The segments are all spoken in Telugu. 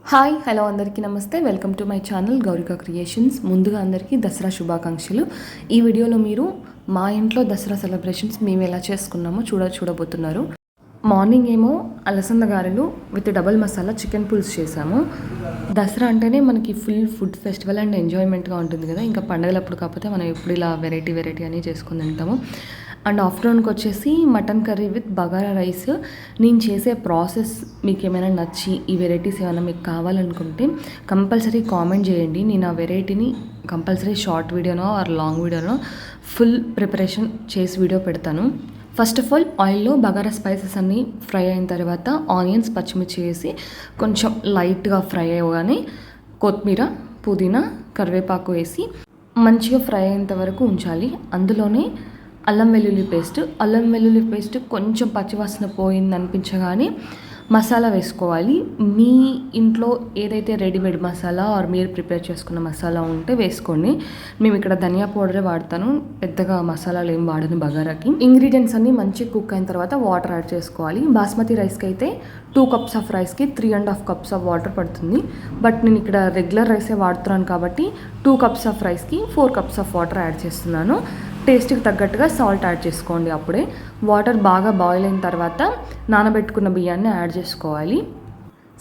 హాయ్ హలో అందరికీ నమస్తే. Welcome to my channel Gaurika creations. ముందుగా అందరికీ దసరా శుభాకాంక్షలు. ఈ వీడియోలో మీరు మా ఇంట్లో దసరా సెలబ్రేషన్స్ మేము ఎలా చేసుకున్నామో చూడబోతున్నారు. మార్నింగ్ ఏమో అలసంద గారెలు విత్ డబల్ మసాలా చికెన్ పులుసు చేసాము. దసరా అంటేనే మనకి ఫుల్ ఫుడ్ ఫెస్టివల్ అండ్ ఎంజాయ్మెంట్గా ఉంటుంది కదా. ఇంకా పండగలప్పుడు కాకపోతే మనం ఎప్పుడు ఇలా వెరైటీ అని చేసుకుని తింటాము. అండ్ ఆఫ్టర్నూన్కి వచ్చేసి mutton curry with bagara rice. నేను చేసే ప్రాసెస్ మీకు ఏమైనా నచ్చి ఈ వెరైటీస్ ఏమైనా మీకు కావాలనుకుంటే కంపల్సరీ కామెంట్ చేయండి. నేను ఆ వెరైటీని కంపల్సరీ షార్ట్ వీడియోనో ఆర్ లాంగ్ వీడియోనో ఫుల్ ప్రిపరేషన్ చేసి వీడియో పెడతాను. ఫస్ట్ ఆఫ్ ఆల్ ఆయిల్లో బగారా స్పైసెస్ అన్నీ ఫ్రై అయిన తర్వాత ఆనియన్స్ పచ్చిమిర్చి వేసి కొంచెం లైట్గా ఫ్రై అవ్వగానే కొత్తిమీర పుదీనా కరివేపాకు వేసి మంచిగా ఫ్రై అయ్యేంత వరకు ఉంచాలి. అందులోనే అల్లం వెల్లుల్లి పేస్ట్ కొంచెం పచ్చివాసన పోయింది అనిపించగానే మసాలా వేసుకోవాలి. మీ ఇంట్లో ఏదైతే రెడీమేడ్ మసాలా ఆర్ మీరు ప్రిపేర్ చేసుకున్న మసాలా ఉంటే వేసుకోండి. మేము ఇక్కడ ధనియా పౌడరే వాడతాను, పెద్దగా మసాలాలు ఏం వాడను బగారాకి. ఇంగ్రీడియంట్స్ అన్నీ మంచిగా కుక్ అయిన తర్వాత వాటర్ యాడ్ చేసుకోవాలి. బాస్మతి రైస్కి అయితే 2 cups ఆఫ్ రైస్కి 3.5 cups ఆఫ్ వాటర్ పడుతుంది. బట్ నేను ఇక్కడ రెగ్యులర్ రైసే వాడుతున్నాను కాబట్టి 2 cups ఆఫ్ రైస్కి 4 cups ఆఫ్ వాటర్ యాడ్ చేస్తున్నాను. టేస్ట్కి తగ్గట్టుగా సాల్ట్ యాడ్ చేసుకోండి. అప్పుడే వాటర్ బాగా బాయిల్ అయిన తర్వాత నానబెట్టుకున్న బియ్యాన్ని యాడ్ చేసుకోవాలి.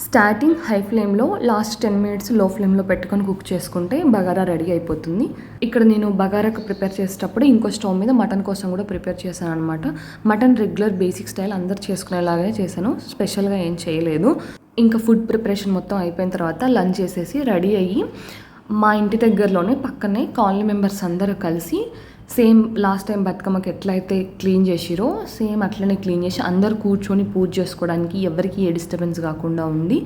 స్టార్టింగ్ హై ఫ్లేమ్లో, లాస్ట్ 10 minutes లో ఫ్లేమ్లో పెట్టుకొని కుక్ చేసుకుంటే బగారా రెడీ అయిపోతుంది. ఇక్కడ నేను బగారాకు ప్రిపేర్ చేసేటప్పుడు ఇంకో స్టవ్ మీద మటన్ కోసం కూడా ప్రిపేర్ చేశాను అనమాట. మటన్ రెగ్యులర్ బేసిక్ స్టైల్ అందరు చేసుకునేలాగే చేశాను, స్పెషల్గా ఏం చేయలేదు. ఇంకా ఫుడ్ ప్రిపరేషన్ మొత్తం అయిపోయిన తర్వాత లంచ్ చేసేసి రెడీ అయ్యి మా ఇంటి దగ్గరలోనే పక్కనే కాలనీ మెంబర్స్ అందరూ కలిసి సేమ్ లాస్ట్ టైం బతుకమ్మకి ఎట్లయితే క్లీన్ చేసిరో సేమ్ అట్లనే క్లీన్ చేసి అందరు కూర్చొని పూజ చేసుకోవడానికి, ఎవరికి ఏ డిస్టర్బెన్స్ కాకుండా ఉండి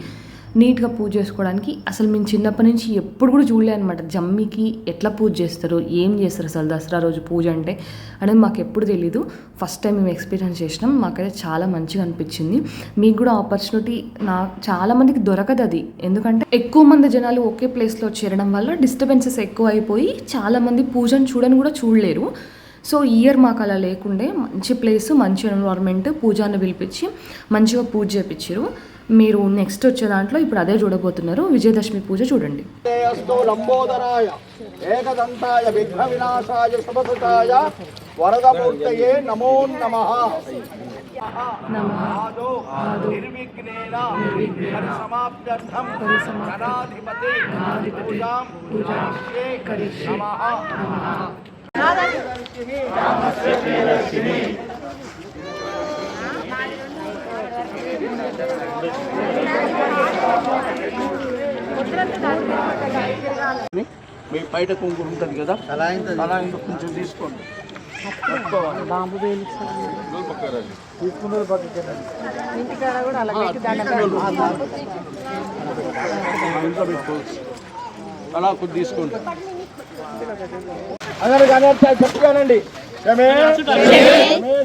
నీట్గా పూజ చేసుకోవడానికి. అసలు మేము చిన్నప్పటి నుంచి ఎప్పుడు కూడా చూడలే అనమాట. జమ్మికి ఎట్లా పూజ చేస్తారు, ఏం చేస్తారు అసలు దసరా రోజు పూజ అంటే అనేది మాకు ఎప్పుడు తెలీదు. ఫస్ట్ టైం మేము ఎక్స్పీరియన్స్ చేసినాం. మాకైతే చాలా మంచిగా అనిపించింది. మీకు కూడా ఆపర్చునిటీ చాలా మందికి దొరకదు అది, ఎందుకంటే ఎక్కువ మంది జనాలు ఒకే ప్లేస్లో చేరడం వల్ల డిస్టర్బెన్సెస్ ఎక్కువ అయిపోయి చాలామంది పూజను కూడా చూడలేరు. సో ఇయర్ మాకు అలా లేకుండే మంచి ప్లేస్, మంచి ఎన్విరాన్మెంట్, పూజాన్ని పిలిపించి మంచిగా పూజ చేయించారు. మీరు నెక్స్ట్ వచ్చే దాంట్లో ఇప్పుడు అదే చూడబోతున్నారు. విజయదశమి పూజ చూడండి. లంబోదరాయ ఏకదంతాయ విఘ్న వినాశాయ శుభసుతాయ వరదమూర్తయే నమో నమః. నిర్విఘ్నేన పరిసమాప్త్యర్థం గణాధిపతి పూజాం కరిష్యే నమః. మీ బయట కుంకుమ ఉంటుంది కదా, అలా కొంచెం తీసుకోండి. అలా కొద్ది తీసుకోండి. అందరికి అనర్థాలు చెప్తానండి.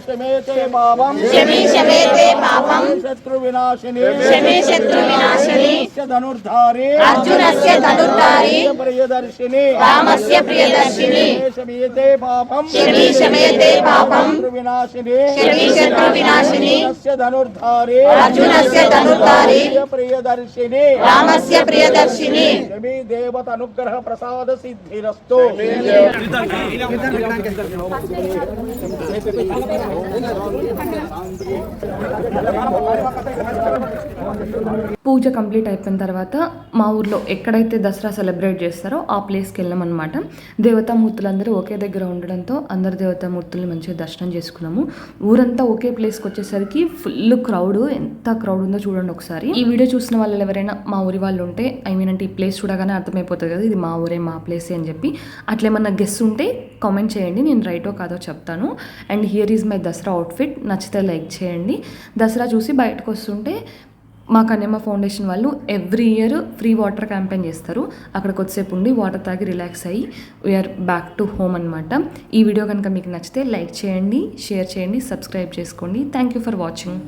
శమేతే పాపం శత్రు వినాశిని ధనుర్ధారి ప్రియదర్శిని శమేతే పాపం శత్రు వినాశిని ధనుర్ధారి ప్రియదర్శిని శమీ దేవత అనుగ్రహ ప్రసాద సిద్ధిరస్తు. పూజ కంప్లీట్ అయిపోయిన తర్వాత మా ఊర్లో ఎక్కడైతే దసరా సెలబ్రేట్ చేస్తారో ఆ ప్లేస్కి వెళ్ళామన్నమాట. దేవతామూర్తులందరూ ఒకే దగ్గర ఉండడంతో అందరు దేవతామూర్తుల్ని మంచిగా దర్శనం చేసుకున్నాము. ఊరంతా ఒకే ప్లేస్కి వచ్చేసరికి ఫుల్ క్రౌడ్, ఎంత క్రౌడ్ ఉందో చూడండి ఒకసారి. ఈ వీడియో చూసిన వాళ్ళు ఎవరైనా మా ఊరి వాళ్ళు ఉంటే, అంటే ఈ ప్లేస్ చూడగానే అర్థమైపోతుంది కదా ఇది మా ఊరే, మా ప్లేసే అని చెప్పి. అట్లేమన్నా గెస్ ఉంటే కామెంట్ చేయండి, నేను రైటో కాదో చెప్తాను. And here is my Dasara outfit. నచ్చితే లైక్ చేయండి. దసరా చూసి బయటకు వస్తుంటే మా కన్యమ్మ ఫౌండేషన్ వాళ్ళు every year free water campaign చేస్తారు. అక్కడ కొద్దిసేపు ఉండి వాటర్ తాగి రిలాక్స్ అయ్యి వీఆర్ బ్యాక్ టు హోమ్ అనమాట. ఈ వీడియో కనుక మీకు నచ్చితే లైక్ చేయండి, షేర్ చేయండి, సబ్స్క్రైబ్ చేసుకోండి. Thank you for watching.